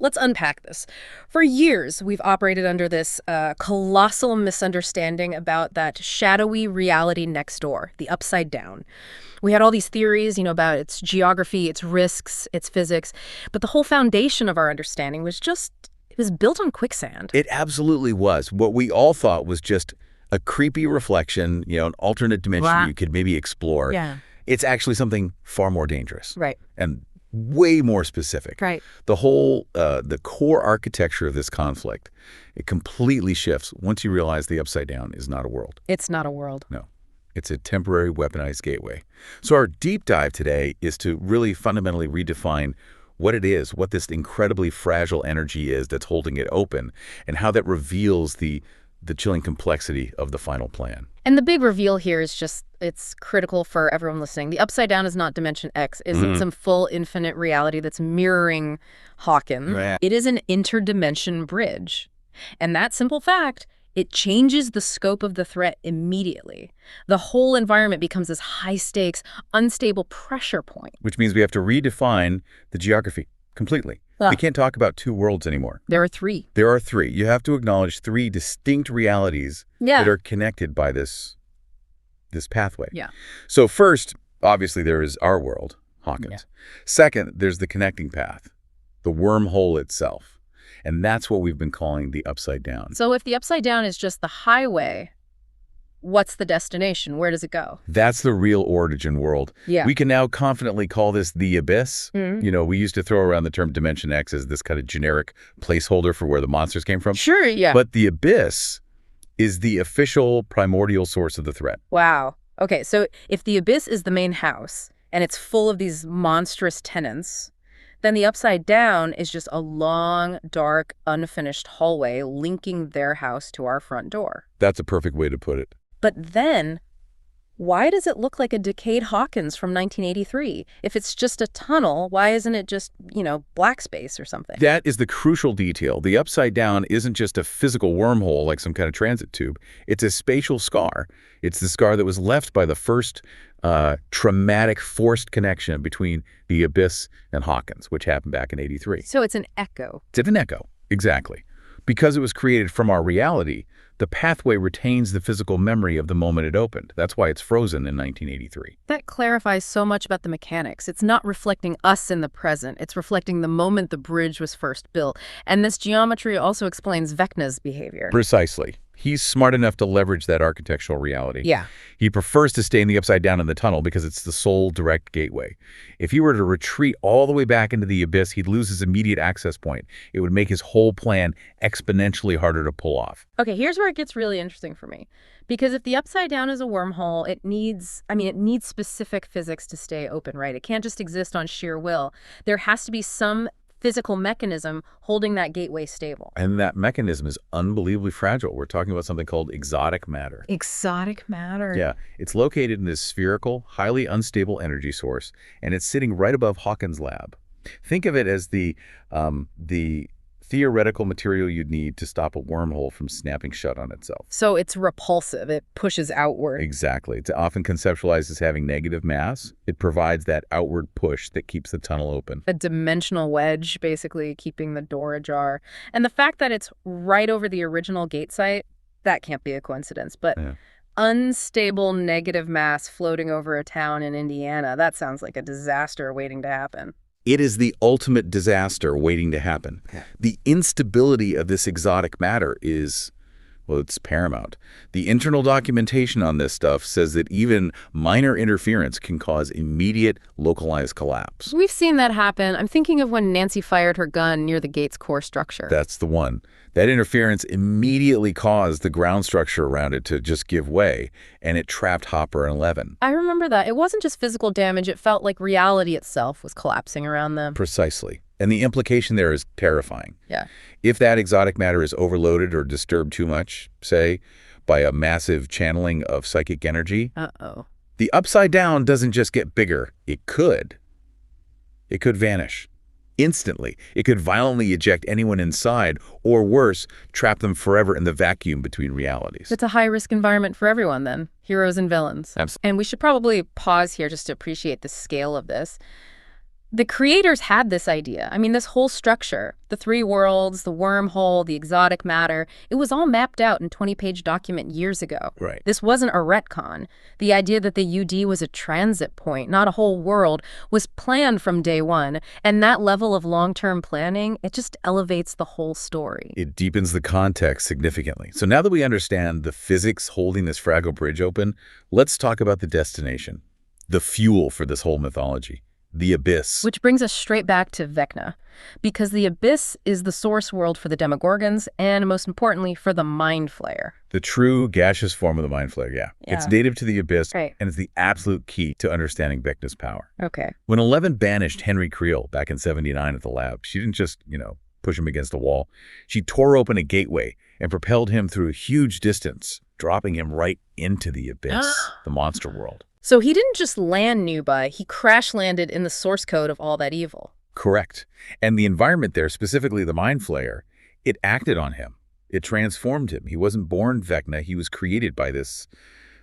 Let's unpack this. For years, we've operated under this colossal misunderstanding about that shadowy reality next door, the upside down. We had all these theories, about its geography, its risks, its physics, but the whole foundation of our understanding was it was built on quicksand. It absolutely was. What we all thought was just a creepy reflection, an alternate dimension you could maybe explore. Yeah. It's actually something far more dangerous. Right. And way more specific. Right. The core architecture of this conflict, it completely shifts once you realize the upside down is not a world. It's not a world. No. It's a temporary weaponized gateway. So our deep dive today is to really fundamentally redefine what it is, what this incredibly fragile energy is that's holding it open, and how that reveals the chilling complexity of the final plan. And the big reveal here is it's critical for everyone listening. The upside down is not dimension X. Isn't some full infinite reality that's mirroring Hawkins. Right. It is an interdimension bridge. And that simple fact, it changes the scope of the threat immediately. The whole environment becomes this high-stakes, unstable pressure point. Which means we have to redefine the geography completely. We can't talk about two worlds anymore. There are three. There are three. You have to acknowledge three distinct realities that are connected by this pathway. Yeah. So first, obviously, there is our world, Hawkins. Yeah. Second, there's the connecting path, the wormhole itself. And that's what we've been calling the upside down. So if the upside down is just the highway, what's the destination? Where does it go? That's the real origin world. Yeah. We can now confidently call this the abyss. We used to throw around the term Dimension X as this kind of generic placeholder for where the monsters came from. Sure, yeah. But the abyss is the official primordial source of the threat. Wow. Okay, so if the abyss is the main house and it's full of these monstrous tenants, then the upside down is just a long, dark, unfinished hallway linking their house to our front door. That's a perfect way to put it. But then, why does it look like a decayed Hawkins from 1983? If it's just a tunnel, why isn't it just, black space or something? That is the crucial detail. The upside down isn't just a physical wormhole like some kind of transit tube. It's a spatial scar. It's the scar that was left by the first traumatic forced connection between the abyss and Hawkins, which happened back in '83. So it's an echo. It's an echo, exactly. Because it was created from our reality, the pathway retains the physical memory of the moment it opened. That's why it's frozen in 1983. That clarifies so much about the mechanics. It's not reflecting us in the present. It's reflecting the moment the bridge was first built. And this geometry also explains Vecna's behavior. Precisely. He's smart enough to leverage that architectural reality. Yeah. He prefers to stay in the upside down in the tunnel because it's the sole direct gateway. If he were to retreat all the way back into the abyss, he'd lose his immediate access point. It would make his whole plan exponentially harder to pull off. Okay, here's where it gets really interesting for me. Because if the upside down is a wormhole, it needs specific physics to stay open, right? It can't just exist on sheer will. There has to be some physical mechanism holding that gateway stable. And that mechanism is unbelievably fragile. We're talking about something called exotic matter. Exotic matter? Yeah. It's located in this spherical, highly unstable energy source, and it's sitting right above Hawkins' lab. Think of it as the theoretical material you'd need to stop a wormhole from snapping shut on itself. So it's repulsive. It pushes outward. Exactly. It's often conceptualized as having negative mass. It provides that outward push that keeps the tunnel open. A dimensional wedge, basically, keeping the door ajar. And the fact that it's right over the original gate site, that can't be a coincidence. But unstable negative mass floating over a town in Indiana, that sounds like a disaster waiting to happen. It is the ultimate disaster waiting to happen. Yeah. The instability of this exotic matter is, it's paramount. The internal documentation on this stuff says that even minor interference can cause immediate localized collapse. We've seen that happen. I'm thinking of when Nancy fired her gun near the gate's core structure. That's the one. That interference immediately caused the ground structure around it to just give way, and it trapped Hopper and Eleven. I remember that. It wasn't just physical damage. It felt like reality itself was collapsing around them. Precisely. And the implication there is terrifying. Yeah. If that exotic matter is overloaded or disturbed too much, say, by a massive channeling of psychic energy, the upside down doesn't just get bigger. It could vanish. Instantly. It could violently eject anyone inside, or worse, trap them forever in the vacuum between realities. It's a high-risk environment for everyone, then. Heroes and villains. Absolutely. And we should probably pause here just to appreciate the scale of this. The creators had this idea. I mean, this whole structure, the three worlds, the wormhole, the exotic matter, it was all mapped out in a 20-page document years ago. Right. This wasn't a retcon. The idea that the UD was a transit point, not a whole world, was planned from day one. And that level of long-term planning, it just elevates the whole story. It deepens the context significantly. So now that we understand the physics holding this fragile bridge open, let's talk about the destination, the fuel for this whole mythology. The Abyss. Which brings us straight back to Vecna, because the Abyss is the source world for the Demogorgons and, most importantly, for the Mind Flayer. The true gaseous form of the Mind Flayer, yeah. It's native to the Abyss, right, and it's the absolute key to understanding Vecna's power. Okay. When Eleven banished Henry Creel back in '79 at the lab, she didn't just, push him against a wall. She tore open a gateway and propelled him through a huge distance, dropping him right into the Abyss, the monster world. So he didn't just land Nuba, he crash-landed in the source code of all that evil. Correct. And the environment there, specifically the Mind Flayer, it acted on him. It transformed him. He wasn't born Vecna. He was created by this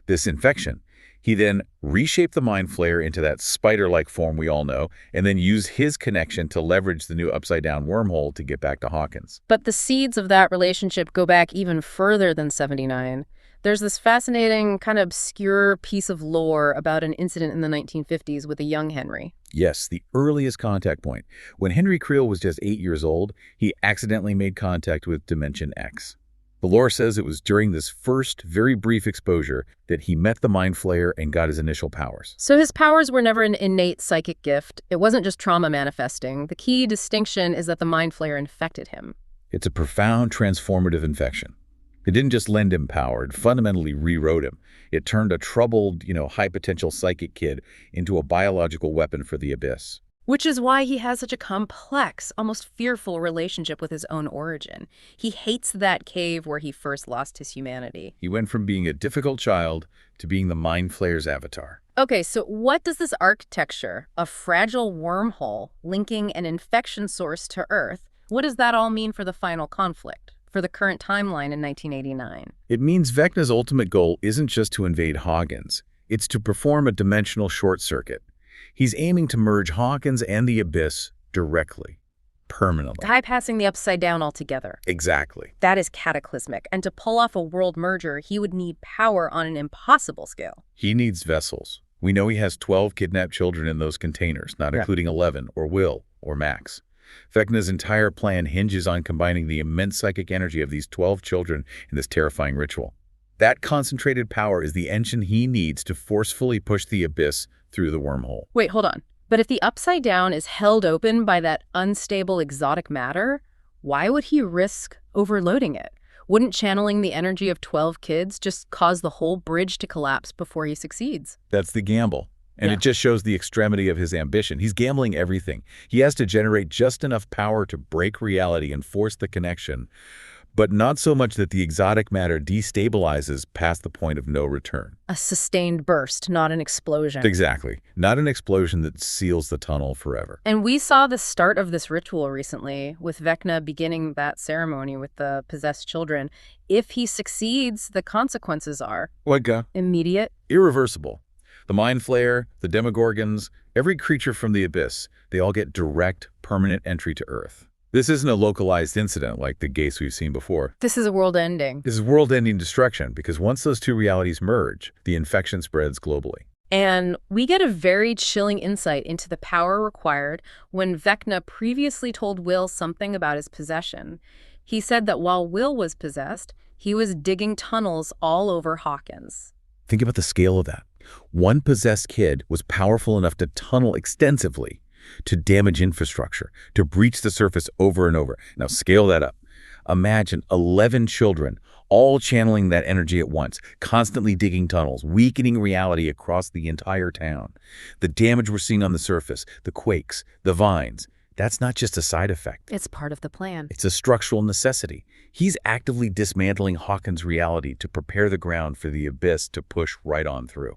infection. He then reshaped the Mind Flayer into that spider-like form we all know, and then used his connection to leverage the new upside-down wormhole to get back to Hawkins. But the seeds of that relationship go back even further than '79. There's this fascinating, kind of obscure piece of lore about an incident in the 1950s with a young Henry. Yes, the earliest contact point. When Henry Creel was just 8 years old, he accidentally made contact with Dimension X. The lore says it was during this first, very brief exposure that he met the Mind Flayer and got his initial powers. So his powers were never an innate psychic gift. It wasn't just trauma manifesting. The key distinction is that the Mind Flayer infected him. It's a profound, transformative infection. It didn't just lend him power, it fundamentally rewrote him. It turned a troubled, high-potential psychic kid into a biological weapon for the Abyss. Which is why he has such a complex, almost fearful relationship with his own origin. He hates that cave where he first lost his humanity. He went from being a difficult child to being the Mind Flayer's avatar. Okay, so what does this architecture, a fragile wormhole linking an infection source to Earth, what does that all mean for the final conflict? For the current timeline in 1989. It means Vecna's ultimate goal isn't just to invade Hawkins. It's to perform a dimensional short circuit. He's aiming to merge Hawkins and the Abyss directly, permanently. Bypassing the upside down altogether. Exactly. That is cataclysmic. And to pull off a world merger, he would need power on an impossible scale. He needs vessels. We know he has 12 kidnapped children in those containers, not including 11, or Will, or Max. Vecna's entire plan hinges on combining the immense psychic energy of these 12 children in this terrifying ritual. That concentrated power is the engine he needs to forcefully push the Abyss through the wormhole. Wait, hold on. But if the upside down is held open by that unstable exotic matter, why would he risk overloading it? Wouldn't channeling the energy of 12 kids just cause the whole bridge to collapse before he succeeds? That's the gamble. And it just shows the extremity of his ambition. He's gambling everything. He has to generate just enough power to break reality and force the connection, but not so much that the exotic matter destabilizes past the point of no return. A sustained burst, not an explosion. Exactly. Not an explosion that seals the tunnel forever. And we saw the start of this ritual recently, with Vecna beginning that ceremony with the possessed children. If he succeeds, the consequences are immediate, irreversible. The Mind Flayer, the Demogorgons, every creature from the Abyss, they all get direct, permanent entry to Earth. This isn't a localized incident like the Gates we've seen before. This is a world-ending. This is world-ending destruction, because once those two realities merge, the infection spreads globally. And we get a very chilling insight into the power required when Vecna previously told Will something about his possession. He said that while Will was possessed, he was digging tunnels all over Hawkins. Think about the scale of that. One possessed kid was powerful enough to tunnel extensively, to damage infrastructure, to breach the surface over and over. Now scale that up. Imagine 11 children all channeling that energy at once, constantly digging tunnels, weakening reality across the entire town. The damage we're seeing on the surface, the quakes, the vines, that's not just a side effect. It's part of the plan. It's a structural necessity. He's actively dismantling Hawkins' reality to prepare the ground for the Abyss to push right on through.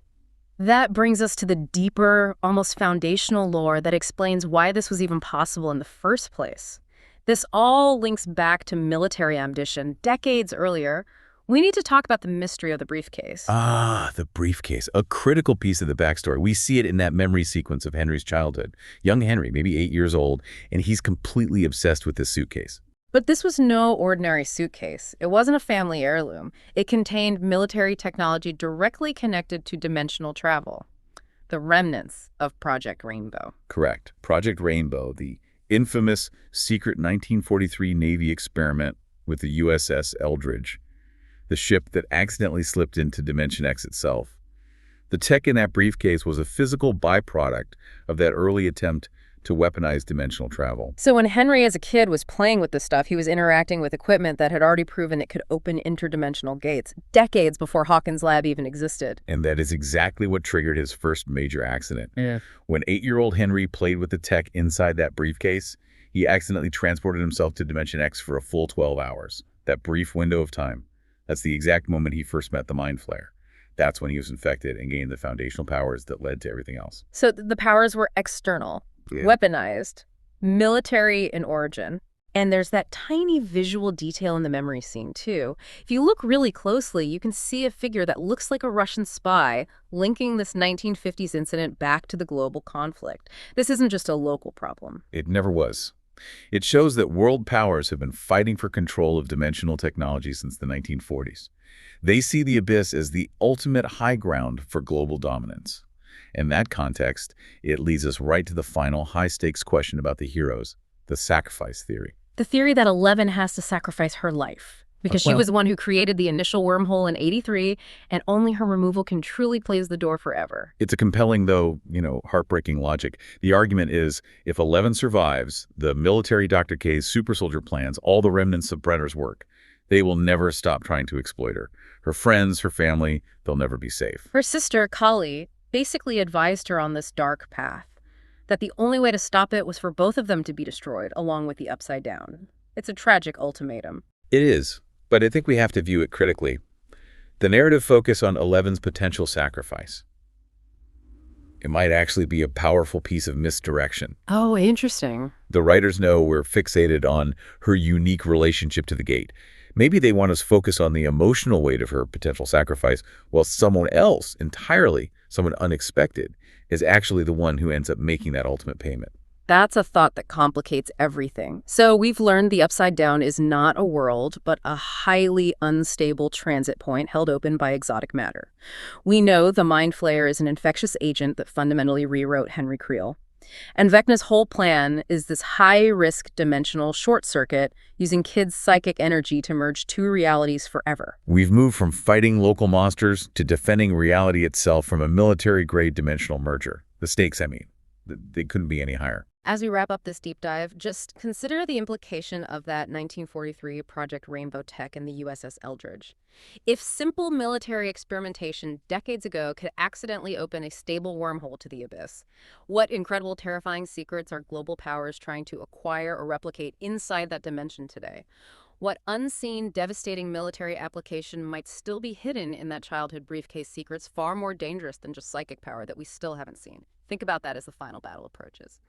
That brings us to the deeper, almost foundational lore that explains why this was even possible in the first place. This all links back to military ambition decades earlier, We need to talk about the mystery of the briefcase. Ah, the briefcase, a critical piece of the backstory. We see it in that memory sequence of Henry's childhood. Young Henry, maybe 8 years old, and he's completely obsessed with this suitcase. But this was no ordinary suitcase. It wasn't a family heirloom. It contained military technology directly connected to dimensional travel. The remnants of Project Rainbow. Correct. Project Rainbow, the infamous secret 1943 Navy experiment with the USS Eldridge, the ship that accidentally slipped into Dimension X itself. The tech in that briefcase was a physical byproduct of that early attempt to weaponize dimensional travel. So when Henry as a kid was playing with this stuff, he was interacting with equipment that had already proven it could open interdimensional gates, decades before Hawkins' lab even existed. And that is exactly what triggered his first major accident. Yeah. When 8-year-old Henry played with the tech inside that briefcase, he accidentally transported himself to Dimension X for a full 12 hours. That brief window of time. That's the exact moment he first met the Mind Flayer. That's when he was infected and gained the foundational powers that led to everything else. So the powers were external. Yeah. Weaponized, military in origin. And there's that tiny visual detail in the memory scene, too. If you look really closely, you can see a figure that looks like a Russian spy linking this 1950s incident back to the global conflict. This isn't just a local problem. It never was. It shows that world powers have been fighting for control of dimensional technology since the 1940s. They see the abyss as the ultimate high ground for global dominance. In that context, it leads us right to the final high-stakes question about the heroes, the sacrifice theory. The theory that 11 has to sacrifice her life because she was the one who created the initial wormhole in '83, and only her removal can truly close the door forever. It's a compelling, though, heartbreaking logic. The argument is, if 11 survives, the military Dr. K's super soldier plans, all the remnants of Brenner's work, they will never stop trying to exploit her. Her friends, her family, they'll never be safe. Her sister, Kali, basically advised her on this dark path, that the only way to stop it was for both of them to be destroyed, along with the Upside Down. It's a tragic ultimatum. It is, but I think we have to view it critically. The narrative focus on 11's potential sacrifice. It might actually be a powerful piece of misdirection. Oh, interesting. The writers know we're fixated on her unique relationship to the gate. Maybe they want us focus on the emotional weight of her potential sacrifice, while someone else entirely, someone unexpected, is actually the one who ends up making that ultimate payment. That's a thought that complicates everything. So we've learned the Upside Down is not a world, but a highly unstable transit point held open by exotic matter. We know the Mind Flayer is an infectious agent that fundamentally rewrote Henry Creel. And Vecna's whole plan is this high-risk dimensional short circuit using kids' psychic energy to merge two realities forever. We've moved from fighting local monsters to defending reality itself from a military-grade dimensional merger. The stakes, I mean, they couldn't be any higher. As we wrap up this deep dive, just consider the implication of that 1943 Project Rainbow tech in the USS Eldridge. If simple military experimentation decades ago could accidentally open a stable wormhole to the abyss, what incredible, terrifying secrets are global powers trying to acquire or replicate inside that dimension today? What unseen, devastating military application might still be hidden in that childhood briefcase secrets far more dangerous than just psychic power that we still haven't seen? Think about that as the final battle approaches.